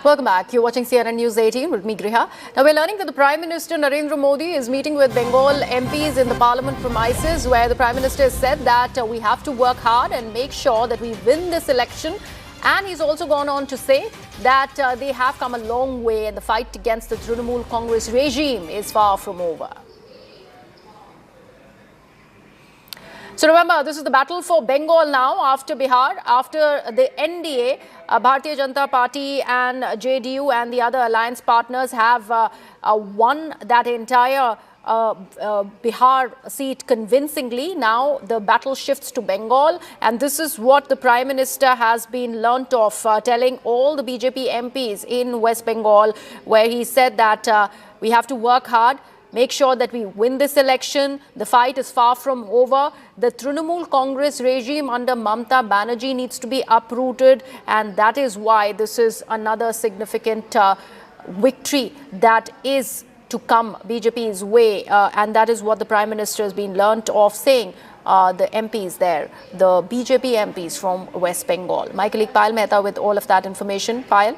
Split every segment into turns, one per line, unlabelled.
Welcome back. You're watching CNN News 18 with me, Griha. Now, we're learning that the Prime Minister Narendra Modi is meeting with Bengal MPs in the Parliament premises, where the Prime Minister has said that we have to work hard and make sure that we win this election. And he's also gone on to say that they have come a long way and the fight against the Trinamool Congress regime is far from over. So remember, this is the battle for Bengal now after Bihar, after the NDA, Bharatiya Janata Party and JDU and the other alliance partners have won that entire Bihar seat convincingly. Now the battle shifts to Bengal, and this is what the Prime Minister has been learnt of, telling all the BJP MPs in West Bengal, where he said that we have to work hard. Make sure that we win this election. The fight is far from over. The Trinamool Congress regime under Mamata Banerjee needs to be uprooted, and that is why this is another significant victory that is to come BJP's way, and that is what the Prime Minister has been learnt of saying. The MPs there, the BJP MPs from West Bengal. My colleague Payal Mehta with all of that information. Payal?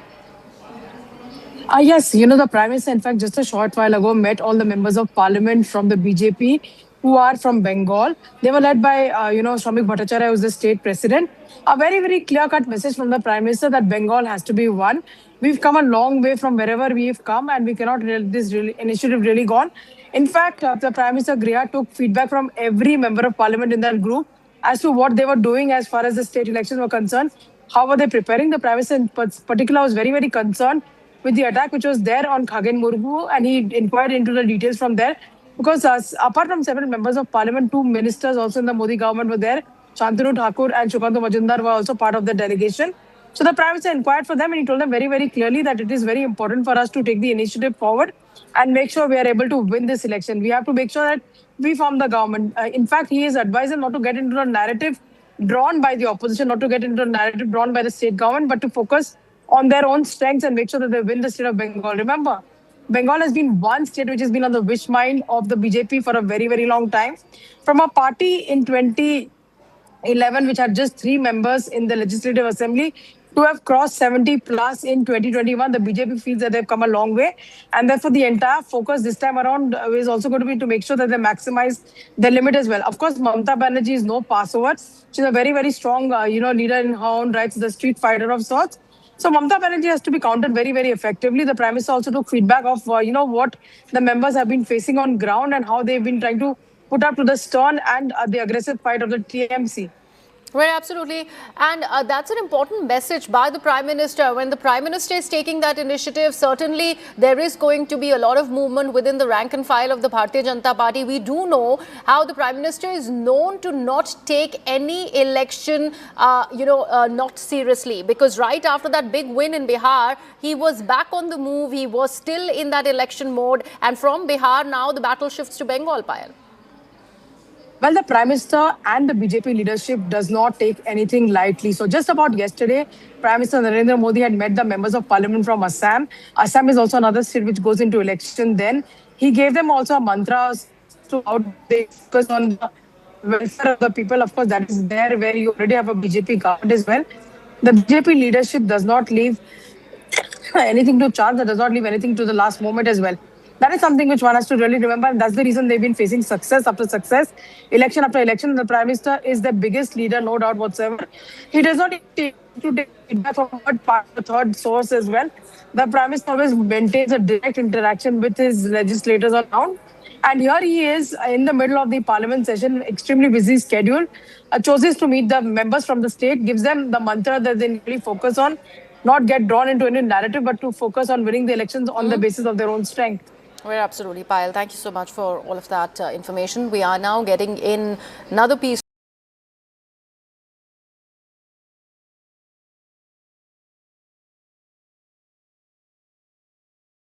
Yes, the Prime Minister, in fact, just a short while ago, met all the members of Parliament from the BJP who are from Bengal. They were led by, Shramik Bhattacharya, who is the state president. A very, very clear-cut message from the Prime Minister that Bengal has to be won. We've come a long way from wherever we've come, and we cannot let this initiative really gone. In fact, the Prime Minister Griha took feedback from every member of Parliament in that group as to what they were doing as far as the state elections were concerned. How were they preparing? The Prime Minister in particular was very, very concerned with the attack which was there on Khagen Murmu, and he inquired into the details from there. Because apart from several members of Parliament, 2 ministers also in the Modi government were there. Shantanu Thakur and Shukantu Majumdar were also part of the delegation. So the Prime Minister inquired for them, and he told them very, very clearly that it is very important for us to take the initiative forward and make sure we are able to win this election. We have to make sure that we form the government. In fact, he is advising not to get into a narrative drawn by the opposition, not to get into a narrative drawn by the state government, but to focus on their own strengths and make sure that they win the state of Bengal. Remember, Bengal has been one state which has been on the wish mind of the BJP for a very, very long time. From a party in 2011, which had just 3 members in the Legislative Assembly, to have crossed 70 plus in 2021, the BJP feels that they've come a long way. And therefore, the entire focus this time around is also going to be to make sure that they maximize their limit as well. Of course, Mamata Banerjee is no passover. She's a very, very strong, leader in her own rights, the street fighter of sorts. So Mamata Banerjee has to be countered very, very effectively. The Prime Minister also took feedback of, what the members have been facing on ground and how they've been trying to put up to the stern and the aggressive fight of the TMC.
Right, absolutely. And that's an important message by the Prime Minister. When the Prime Minister is taking that initiative, certainly there is going to be a lot of movement within the rank and file of the Bharatiya Janata Party. We do know how the Prime Minister is known to not take any election, not seriously. Because right after that big win in Bihar, he was back on the move. He was still in that election mode. And from Bihar, now the battle shifts to Bengal, Payal.
Well, the Prime Minister and the BJP leadership does not take anything lightly. So just about yesterday, Prime Minister Narendra Modi had met the members of Parliament from Assam. Assam is also another state which goes into election then. He gave them also a mantra to how they focus on the welfare of the people. Of course, that is there where you already have a BJP government as well. The BJP leadership does not leave anything to chance. That does not leave anything to the last moment as well. That is something which one has to really remember, and that's the reason they've been facing success after success, election after election. The Prime Minister is the biggest leader, no doubt whatsoever. He does not take feedback from third source as well. The Prime Minister always maintains a direct interaction with his legislators on ground. And here he is in the middle of the Parliament session, extremely busy schedule, chooses to meet the members from the state, gives them the mantra that they really focus on, not get drawn into any narrative, but to focus on winning the elections on the basis of their own strength.
Well, absolutely, Payal. Thank you so much for all of that information. We are now getting in another piece.